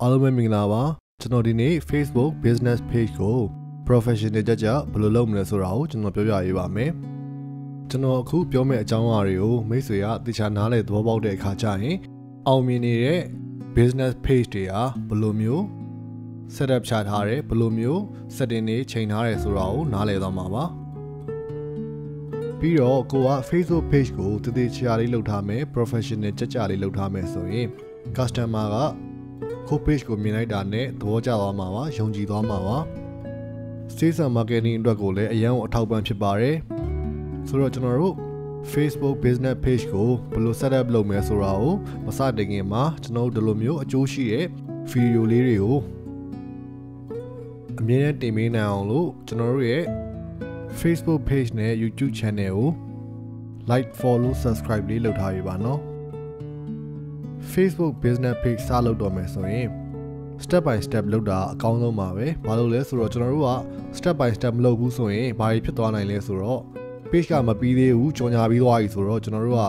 အားလုံးပဲမင်္ဂလာပါကျွန်တော်ဒီနေ့ Facebook business page ကို professional ကြကြဘယ်လိုလုပ်မလဲဆိုတာကိုကျွန်တော်ပြောပြရေးပါမယ်ကျွန်တော်အခုပြောမယ့်အကြောင်းအရာတွေကိုမိတ်ဆွေကတခြားနားလည်သဘောပေါက်တဲ့အခါကျရင်အောင်မြင်နေတဲ့ business page တွေဟာဘယ်လိုမျိုး setup ချထားတယ်ဘယ်လိုမျိုး setting တွေချိန်ထားတယ်ဆိုတာကိုနားလည်သွားမှာပါပြီးတော့ကိုက Facebook page ကိုတည်တည်ချာလေးလုပ်ထားမယ် professional ကြကြလေးလုပ်ထားမယ်ဆိုရင် customer ကကို page ကိုမြင်လိုက်တာနဲ့သဘောကျသွားမှာပါယုံကြည်သွားမှာပါ sales and marketing အတွက်ကိုလည်းအရင်အထောက်ပံ့ဖြစ်ပါတယ်ဆိုတော့ကျွန်တော်တို့ Facebook business page ကိုဘယ်လို setup လုပ်မယ်ဆိုတာကိုမစတင်ခင်မှာကျွန်တော်တို့ဒီလိုမျိုးအကျိုးရှိတဲ့ video လေးတွေကိုအမြဲတမ်းတင်ပေးနိုင်အောင်လို့ကျွန်တော်တို့ရဲ့ Facebook page နဲ့ YouTube channel ကို like follow subscribe လေးလုပ်ထားပေးပါနော်Facebook business page စလုပ်တော့မယ်ဆိုရင် step by step လုပ်တာအကောင်းဆုံးပါပဲဘာလို့လဲဆိုတော့ကျွန်တော်တို့က step by step မလုပ်ဘူးဆိုရင်ဘာတွေဖြစ်သွားနိုင်လဲဆိုတော့ page ကမပြီးသေးဘူးကြော်ညာပြီးသွားပြီဆိုတော့ကျွန်တော်တို့က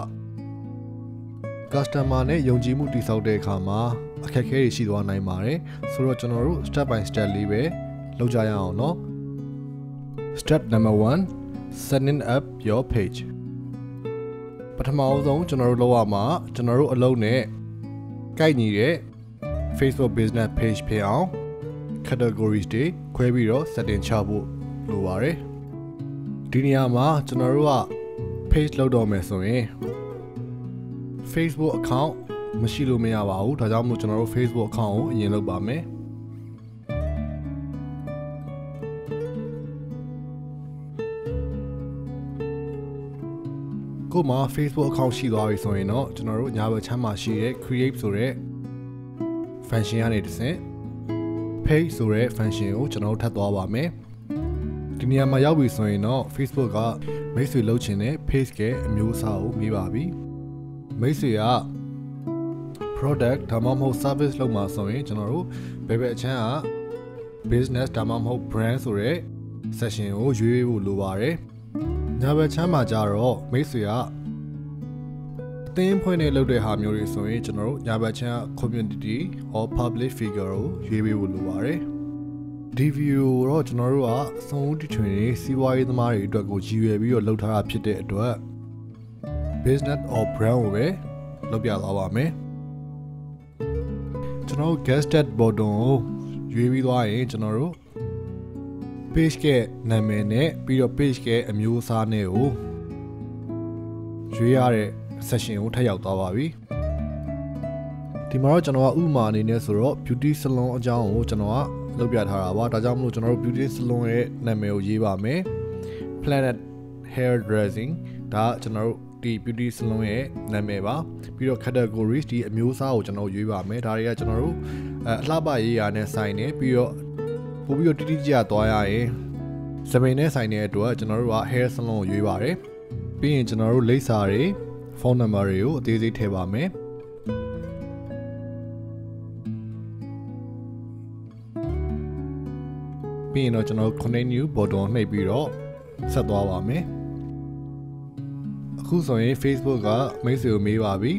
customer နဲ့ယုံကြည်မှုတည်ဆောက်တဲ့အခါမှာအခက်အခဲတွေရှိသွားနိုင်ပါတယ်ဆိုတော့ကျွန်တော်တို့ step by step လေးပဲလုပ်ကြရအောင်เนาะ Step number 1 setting up your page ပထမဆုံးကျွန်တော်တို့လုပ်ရမှာကျွန်တော်တို့အလုပ်နဲ့ကိုက်ညီတဲ့ Facebook business page ဖြစ်အောင် categories တွေခွဲပြီးတော့ setting ချဖို့လိုပါတယ်ဒီနေရာမှာကျွန်တော်တို့က page လုပ်တော့မယ်ဆိုရင် Facebook account မရှိလို့မရပါဘူးဒါကြောင့်မို့ကျွန်တော်တို့ Facebook account ကိုအရင်လုပ်ပါမယ်ကိုမှာ Facebook account ရှိသွားပြီဆိုရင်တော့ကျွန်တော်တို့ညာဘက်ချမ်းမှာရှိတဲ့ create ဆိုတဲ့ function ကနေတစ်ဆင့် page ဆိုတဲ့ function ကိုကျွန်တော်တို့ထပ်သွားပါမယ်ဒီနေရာမှာရောက်ပြီဆိုရင်တော့ Facebook ကမိတ်ဆွေလုပ်ချင်တဲ့ page ရဲ့အမျိုးအစားကိုမေးပါပြီမိတ်ဆွေက product ဒါမှမဟုတ် service လုပ်မှာဆိုရင်ကျွန်တော်တို့ဘယ်ဘက်အချမ်းက business ဒါမှမဟုတ် brand ဆိုတဲ့ section ကိုရွေးဖို့လိုပါတယ်ညာဘက်ချမ်းမှာကြတော့မိတ်ဆွေကအသင်းဖွဲ့နေလုပ်တဲ့ဟာမျိုးတွေဆိုရင်ကျွန်တော်တို့ညာဘက်ချမ်း community or public figure ကိုရွေးပေးဖို့လိုပါတယ်ဒီ video တော့ကျွန်တော်တို့ကအဆုံးဦးတီထွင်နေစီးပွားရေးသမားတွေအတွက်ကိုရည်ရွယ်ပြီးတော့လုပ်ထားတာဖြစ်တဲ့အတွက် business or brand ကိုပဲလုပ်ပြသွားပါမယ်ကျွန်တော်တို့ guested button ကိုရွေးပြီးသွားရင်ကျွန်တော်တို့page ရဲ့နာမည်နဲ့ပြီးတော့ page ရဲ့အမျိုးအစားနဲ့ကိုရွေးရတဲ့ section ကိုထပ်ရောက်သွားပါပြီဒီမှာတော့ကျွန်တော်ကဥပမာအနေနဲ့ဆိုတော့ beauty salon အကြောင်းကိုကျွန်တော်ကလုပ်ပြထားတာပါဒါကြောင့်မလို့ကျွန်တော်တို့ beauty salon ရဲ့နာမည်ကိုရေးပါမယ် Planet Hair Dressing ဒါကျွန်တော်တို့ဒီ beauty salon ရဲ့နာမည်ပါပြီးတော့ categories ဒီအမျိုးအစားကိုကျွန်တော်ရွေးပါမယ်ဒါတွေကကျွန်တော်တို့အလှပရေးရာနဲ့ဆိုင်နေပြီးတော့ပို့ပြီးတော့တိတိကျကျသွားရရင်စပိန်နဲ့ဆိုင်တဲ့အတွက်ကျွန်တော်တို့က hair salon ကိုရွေးပါတယ်ပြီးရင်ကျွန်တော်တို့လိပ်စာတွေဖုန်းနံပါတ်တွေကိုအသေးစိတ်ထည့်ပါမယ်ပြီးရင်တော့ကျွန်တော် continue button နှိပ်ပြီးတော့ဆက်သွားပါမယ်အခုဆိုရင် Facebook ကမိတ်ဆွေကိုမေးပါပြီ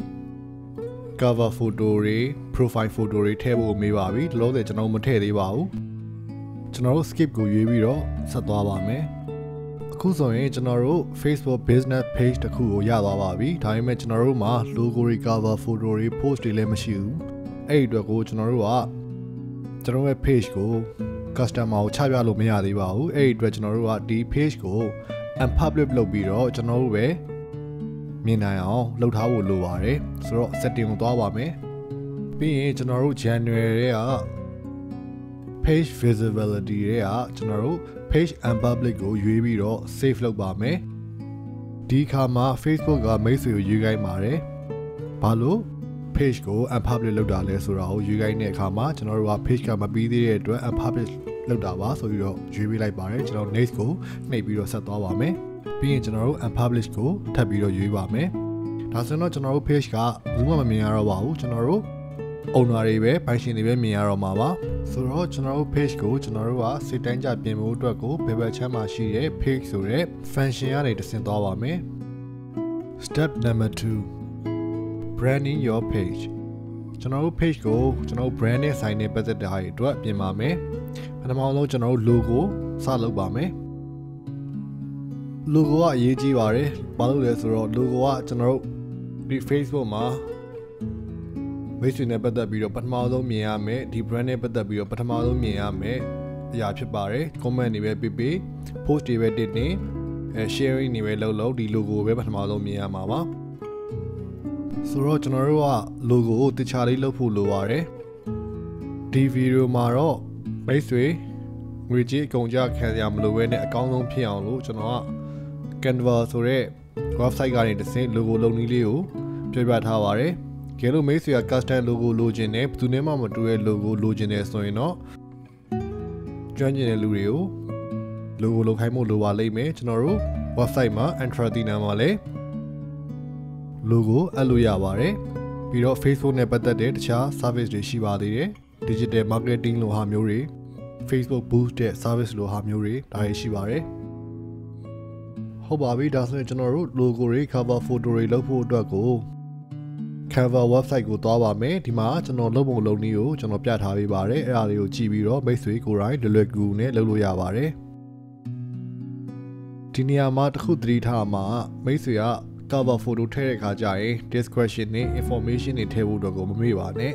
cover photo တွေ profile photo တွေထည့်ဖို့မေးပါပြီဒီလိုဆိုကျွန်တော်မထည့်သေးပါဘူးကျွန်တော်တို့ skip ကိုရွေးပြီးတော့ဆက်သွားပါမယ်အခုဆိုရင်ကျွန်တော်တို့ Facebook business page တစ်ခုကိုရသွားပါပြီဒါပေမဲ့ကျွန်တော်တို့မှာ logo တွေ cover photo တွေ post တွေလည်းမရှိဘူးအဲ့ဒီအတွက်ကိုကျွန်တော်တို့ကကျွန်တော်ရဲ့ page ကို customer ကိုချပြလို့မရသေးပါဘူးအဲ့ဒီအတွက်ကျွန်တော်တို့ကဒီ page ကို unpublic လုပ်ပြီးတော့ကျွန်တော်တို့ပဲမြင်နိုင်အောင်လုပ်ထားဖို့လိုပါတယ်ဆိုတော့ setting ကိုသွားပါမယ်ပြီးရင်ကျွန်တော်တို့ January ကpage visibility တွေကကျွန်တော်တို့ page unpublic ကိုရွေးပြီးတော့ save လုပ်ပါမယ်ဒီခါမှာ Facebook ကမိတ်ဆွေကိုရွေးခိုင်းပါတယ်ဘာလို့ page ကို unpublic လုပ်တာလဲဆိုတာကိုရွေးခိုင်းတဲ့အခါမှာကျွန်တော်တို့က page ကမပြီးသေးတဲ့အတွက် unpublic လုပ်တာပါဆိုပြီးတော့ရွေးပေးလိုက်ပါတယ်ကျွန်တော် next ကိုနှိပ်ပြီးတော့ဆက်သွားပါမယ်ပြီးရင်ကျွန်တော်တို့ unpublish ကိုထပ်ပြီးတော့ရွေးပါမယ်ဒါဆိုတော့ကျွန်တော်တို့ page ကဘူးမှမမြင်ရတော့ပါဘူးကျွန်တော်တို့ owner တွေပဲပိုင်ရှင်တွေပဲမြင်ရတော့မှာပါဆိုတော့ကျွန်တော်တို့ page ကိုကျွန်တော်တို့ကစိတ်တိုင်းကြပြင်ဖို့အတွက်ကိုဘယ်ဘက်ချမ်းမှာရှိတဲ့ page ဆိုတဲ့ function ကနေတဆင့်သွားပါမယ် Step number 2 branding your page ကျွန်တော်တို့ page ကိုကျွန်တော်တို့ brand နဲ့ဆိုင်တဲ့ပတ်သက်တဲ့ဟာတွေအတွက်ပြင်ပါမယ်ပထမဆုံးကျွန်တော်တို့ logo စလုပ်ပါမယ် logo ကအရေးကြီးပါတယ်ဘာလို့လဲဆိုတော့ logo ကကျွန်တော်တို့ဒီ Facebook မှာမိတ်ဆွေနဲ့ပတ်သက်ပြီးတော့ပထမဆုံးမြင်ရမယ်ဒီ brand နဲ့ပတ်သက်ပြီးတော့ပထမဆုံးမြင်ရမယ်အရာဖြစ်ပါတယ် comment တွေပဲပေးပေး post တွေပဲတင်တင်sharing တွေပဲလုပ်ဒီ logo ကိုပဲပထမဆုံးမြင်ရမှာပါဆိုတော့ကျွန်တော်တို့က logo ကိုတခြားလေးလုပ်ဖို့လိုပါတယ်ဒီဗီဒီယိုမှာတော့မိတ်ဆွေငွေကြေးအကုန်ကြခံရမလို့ပဲနဲ့အကောင်းဆုံးဖြစ်အောင်လို့ကျွန်တော်က Canva ဆိုတဲ့ website ကနေတစ်ဆင့် logo လုပ်နည်းလေးကိုပြောပြထားပါတယ်ကဲလို့မိတ်ဆွေက custom logo လိုချင်တယ်ဘယ်သူနဲ့မှမတူတဲ့ logo လိုချင်တယ်ဆိုရင်တော့ကျွမ်းကျင်တဲ့လူတွေကို logo လုပ်ခိုင်းဖို့လိုပါလိမ့်မယ်ကျွန်တော်တို့ website မှာ Antratina မှာလည်း logo အပ်လို့ရပါတယ်ပြီးတော့ Facebook နဲ့ပတ်သက်တဲ့တခြား service တွေရှိပါသေးတယ် digital marketing လိုဟာမျိုးတွေ Facebook boost တဲ့ service လိုဟာမျိုးတွေဒါတွေရှိပါတယ်ဟုတ်ပါပြီဒါဆိုရင်ကျွန်တော်တို့ logo တွေ cover photo တွေလုပ်ဖို့အတွက်ကို Canva website ကိုသွားပါမယ်ဒီမှာကျွန်တော်လုပ်ပုံလုပ်နည်းကိုကျွန်တော်ပြထားပေးပါတယ်အဲ့ဒါလေးကိုကြည့်ပြီးတော့မိတ်ဆွေကိုယ်တိုင်လွယ်ကူနဲ့လုပ်လို့ရပါတယ်ဒီနေရာမှာတစ်ခုသတိထားမှာမိတ်ဆွေက cover photo ထည့်တဲ့အခါကျရင် description နဲ့ information တွေထည့်ဖို့အတွက်ကိုမမေ့ပါနဲ့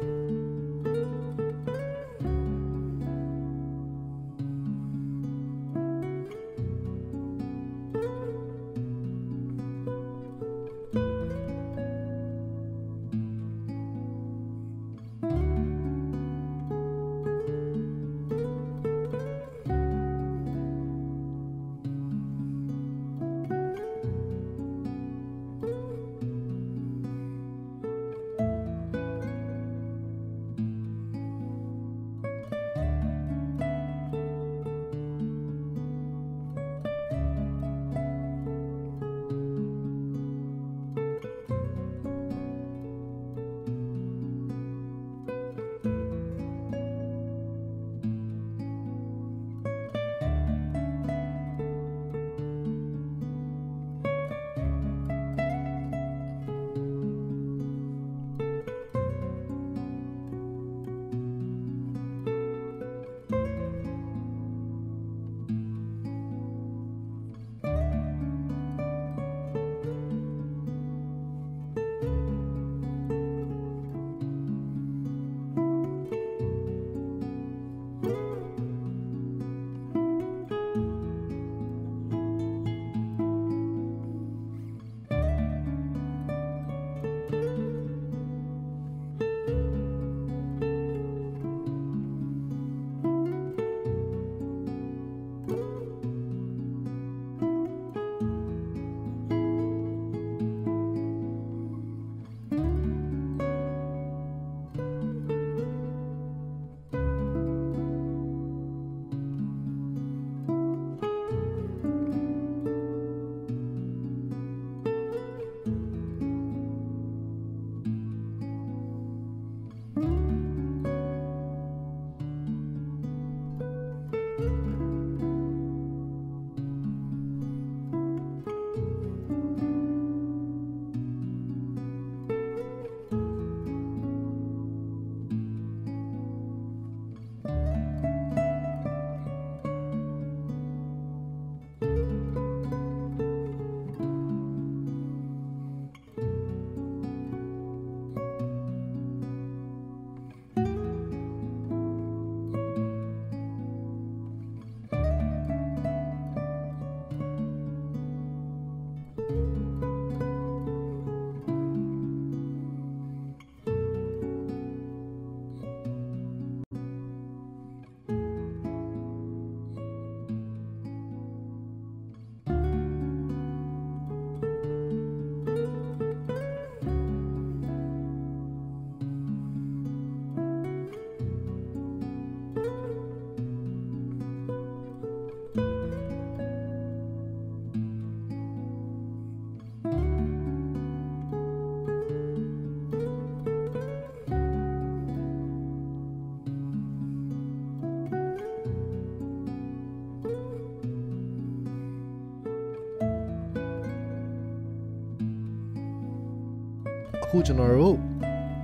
အခုကျွန်တော်တို့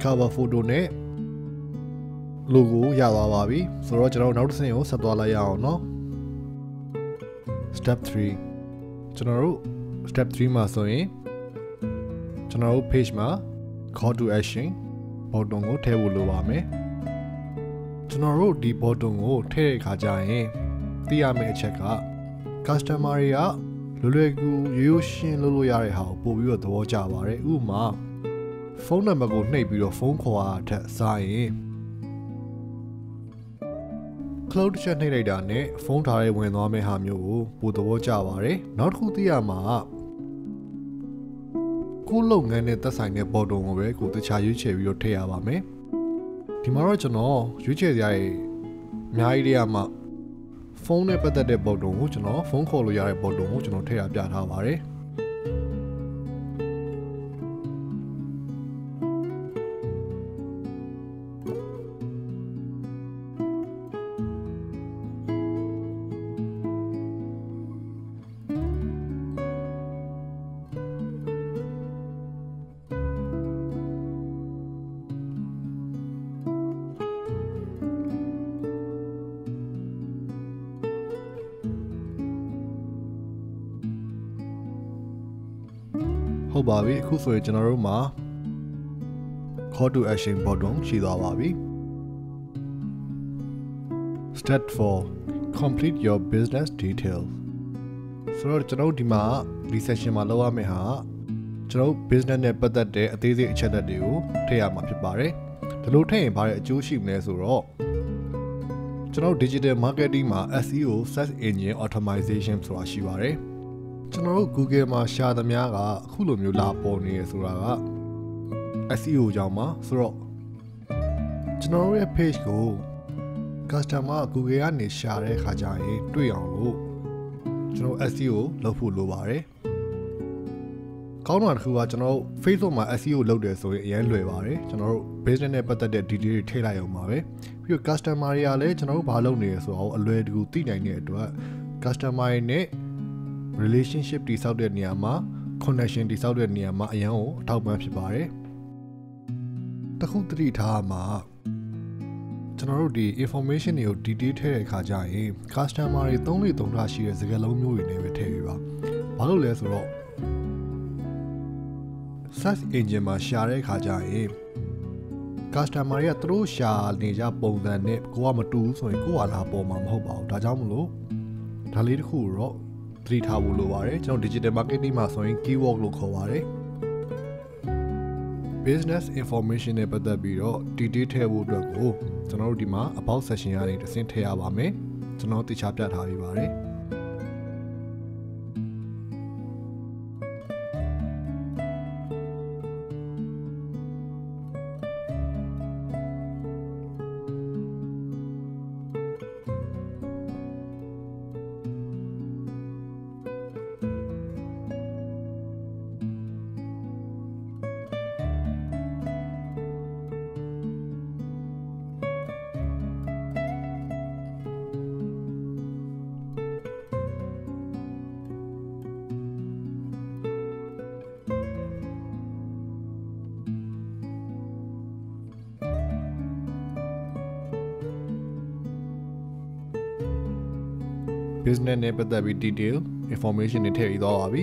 cover photo နဲ့ logo ရသွားပါပြီဆိုတော့ကျွန်တော်နောက်တစ်ဆင့်ကိုဆက်သွားလိုက်ရအောင်เนาะ step 3ကျွန်တော်တို့ step 3မှာဆိုရင်ကျွန်တော်တို့ page မှာ call to action button ကိုထည့်ဖို့လိုပါမယ်ကျွန်တော်တို့ဒီ button ကိုထည့်တဲ့အခါကျရင်သိရမယ့်အချက်က customer တွေကလွယ်ကူရိုးရှင်းလုပ်လို့ရတဲ့ဟာကိုပို့ပြီးတော့သဘောကျပါတယ်ဥပမာဖုန်းနံပါတ်ကိုနှိပ်ပြီးတော့ဖုန်းခေါ်ရတဲ့စားရင် cloud ချက်နှိပ်လိုက်တာနဲ့ဖုန်းထားရဲဝင်သွားမယ့်ဟာမျိုးကိုပို့သဘောကျပါတယ်နောက်တစ်ခုသိရမှာကိုလုပ်ငန်းနဲ့သက်ဆိုင်တဲ့ button ကိုပဲကိုတခြားရွေးချယ်ပြီးတော့ထည့်ရပါမယ်ဒီမှာတော့ကျွန်တော်ရွေးချယ်စရာတွေအများကြီးတွေကမှဖုန်းနဲ့ပတ်သက်တဲ့ button ကိုကျွန်တော်ဖုန်းခေါ်လို့ရတဲ့ button ကိုကျွန်တော်ထည့်ရပြထားပါတယ်ဟုတ်ပါပြီအခုဆိုရင်ကျွန်တော်တို့မှာ call to action button ရှိသွားပါပြီ step 4 complete your business details ဆိုတော့ကျွန်တော်တို့ဒီမှာဒီ session မှာလုပ်ရမယ့်ဟာကျွန်တော်တို့ business နဲ့ပတ်သက်တဲ့အသေးစိတ်အချက်အလက်တွေကိုထည့်ရမှာဖြစ်ပါတယ်ဒီလိုထည့်ရင်ဘာတဲ့အကျိုးရှိမလဲဆိုတော့ကျွန်တော်တို့ digital marketing မှာ SEO search engine optimization ဆိုတာရှိပါတယ်ကျွန်တော်တို့ Google မှာရှာသမျှကအခုလိုမျိုးလာပေါ်နေရဆိုတာက SEO ကြောင့်ပါဆိုတော့ကျွန်တော်တို့ရဲ့ page ကို customer Google ကနေရှာတဲ့အခါကျရင်တွေ့အောင်လို့ကျွန်တော် SEO လုပ်ဖို့လိုပါတယ်ကောင်းတာတစ်ခုကကျွန်တော်တို့ Facebook မှာ SEO လုပ်တယ်ဆိုရင်အရင်လွယ်ပါတယ်ကျွန်တော်တို့ business နဲ့ပတ်သက်တဲ့ detail တွေထည့်လိုက်အောင်ပါပဲပြီးတော့ customer တွေကလည်းကျွန်တော်တို့ဘာလုပ်နေရဆိုတော့အလွယ်တကူသိနိုင်တဲ့အတွက် customer တွေနဲ့relationship တိဆောက်တဲ့နေရာမှာ connection တိဆောက်တဲ့နေရာမှာအရင်ကိုအထောက်ပံ့ဖြစ်ပါတယ်တခုသတိထားမှာကျွန်တော်တို့ဒီ information တွေကို detail ထည့်တဲ့အခါကျရင် customer တွေသုံးလေသုံးတာရှိတဲ့စကားလုံးမျိုးတွေနဲ့ပဲထည့်ပြပါဘာလို့လဲဆိုတော့ search engine မှာရှာတဲ့အခါကျရင် customer တွေကသူတို့ရှာနေကြပုံစံနဲ့ကိုကမတူဘူးဆိုရင်ကိုကလာပေါ်မှာမဟုတ်ပါဘူးဒါကြောင့်မလို့ဒါလေးတစ်ခုတော့သတိထားဖို့လိုပါတယ်ကျွန်တော် digital marketing မှာဆိုရင် keyword လို့ခေါ်ပါတယ် business information နဲ့ပတ်သက်ပြီးတော့ detail ထည့်ဖို့အတွက်ကိုကျွန်တော်တို့ဒီမှာ about section ကနေတစ်ဆင့်ထည့်ရပါမယ်ကျွန်တော်တခြားပြထားပေးပါတယ်business နဲ့ပတ်သက်ပြီး detail information တွေထည့်ပြီးသွားပါပြီ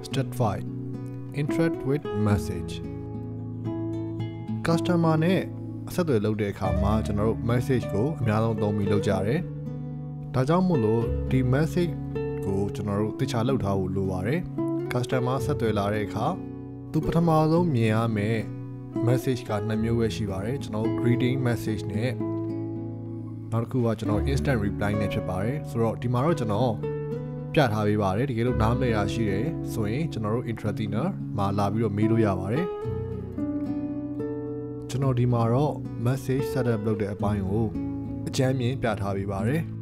step 5 interact with message customer နဲ့အဆက်အသွယ်လုပ်တဲ့အခါမှာကျွန်တော်တို့ message ကိုအများဆုံးသုံးပြီးလုပ်ကြတယ်ဒါကြောင့်မို့လို့ဒီ message ကိုကျွန်တော်တို့တခြားလုပ်ထားဖို့လိုပါတယ် customer ဆက်သွယ်လာတဲ့အခါသူပထမဆုံးမြင်ရမယ့် message က2မျိုးပဲရှိပါတယ်ကျွန်တော်တို့ greeting message နဲ့နောက်တစ်ခုကကျွန်တော် instant reply နဲ့ဖြစ်ပါတယ်ဆိုတော့ဒီမှာတော့ကျွန်တော်ပြထားပေးပါတယ်တကယ်လို့နားမလည်ရရှိတယ်ဆိုရင်ကျွန်တော်တို့ intrathener မှာလာပြီးတော့မေးလို့ရပါတယ်ကျွန်တော်ဒီမှာတော့ message setup လုပ်တဲ့အပိုင်းကိုအကြမ်းမြင်ပြထားပေးပါတယ် step 6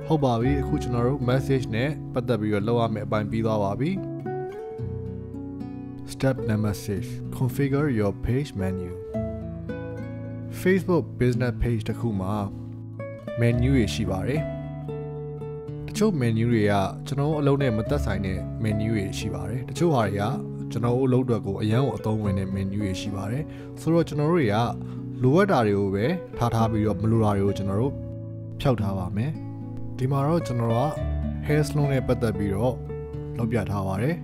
ဟုတ်ပါပြီအခုကျွန်တော်တို့ message နဲ့ပတ်သက်ပြီးတော့လုပ်ရမယ့်အပိုင်းပြီးသွားပါပြီ Step number 6 configure your page menu Facebook business page တစ်ခုမှာ menu တွေရှိပါတယ်တချို့ menu တွေကကျွန်တော်အလုံးနဲ့မသက်ဆိုင်တဲ့ menu တွေရှိပါတယ်တချို့ဟာတွေကကျွန်တော်အလုပ်အတွက်ကိုအရန်ကိုအသုံးဝင်တဲ့ menu တွေရှိပါတယ်ဆိုတော့ကျွန်တော်တို့တွေကလိုအပ်တာတွေကိုပဲထားပြီးတော့မလိုတာတွေကိုကျွန်တော်တို့ဖျောက်ထားပါမယ်ဒီမှာတော့ကျွန်တော်က hair salon နဲ့ပတ်သက်ပြီးတော့လုပ်ပြထားပါတယ်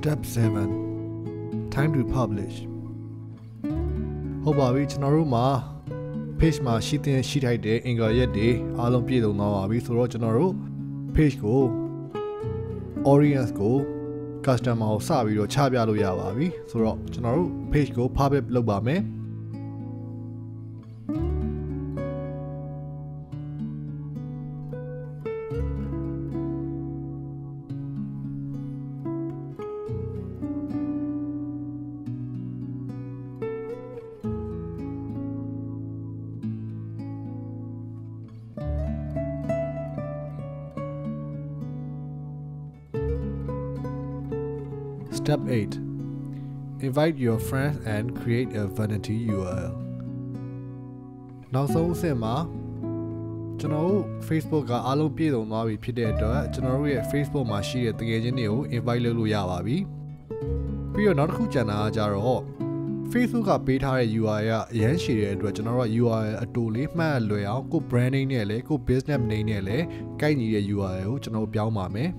Step 7 Time to publish ဟုတ်ပါပြီကျွန်တော်တို့မှာ page မှာရှိထိုက်တဲ့အင်္ဂါရက်တွေအားလုံးပြည့်စုံသွားပါပြီဆိုတော့ကျွန်တော်တို့ page ကို audience ကို customer ကိုစပြီးတော့ချပြလို့ရပါပြီဆိုတော့ကျွန်တော်တို့ page ကို public လုပ်ပါမယ်Step 8 Invite your friends and create a vanity URL နောက်ဆုံးအဆင့်မှာကျွန်တော်တို့ Facebook ကအားလုံးပြည့်စုံသွားပြီဖြစ်တဲ့အတွက်ကျွန်တော်တို့ရဲ့ Facebook မှာရှိတဲ့တကယ်ချင်းတွေကို invite လုပ်လို့ရပါပြီပြီးတော့နောက်တစ်ခုကျန်တာကကြတော့ Facebook ကပေးထားတဲ့ URL ကအရန်ရှည်တဲ့အတွက်ကျွန်တော်တို့က URL အတူလေးမှတ်လွယ်အောင်ကို brand name နဲ့လည်းကို business name နဲ့လည်းကိုက်ညီတဲ့ URL ကိုကျွန်တော်တို့ပြောင်းပါမယ်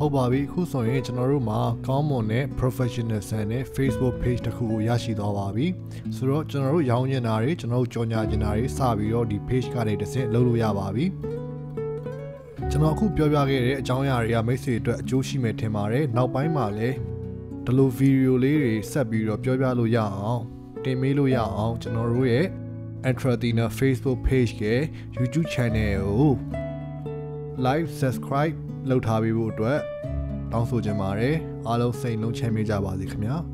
ဟုတ်ပါပြီအခုဆိုရင်ကျွန်တော်တို့မှာကောင်းမွန်တဲ့ professional ဆန်တဲ့ Facebook page တစ်ခုကိုရရှိသွားပါပြီဆိုတော့ကျွန်တော်တို့ရောင်းချင်တာတွေကျွန်တော်တို့ကြော်ညာချင်တာတွေစပြီးတော့ဒီ page ကနေတစ်ဆင့်လုပ်လို့ရပါပြီကျွန်တော်အခုပြောပြခဲ့တဲ့အကြောင်းအရာတွေကမိတ်ဆွေအတွက်အကျိုးရှိမယ်ထင်ပါတယ်နောက်ပိုင်းမှာလည်းဒီလို video လေးတွေဆက်ပြီးတော့ပြောပြလို့ရအောင်တင်ပေးလို့ရအောင်ကျွန်တော်တို့ရဲ့ Entrepreneur Facebook page က YouTube channel ကို like subscribe လုပ်ထားပေးဖို့အတွက်တောင်းဆိုချင်ပါတယ်အားလုံးစိတ်လုံးချမ်းမြေ့ကြပါစေခင်ဗျာ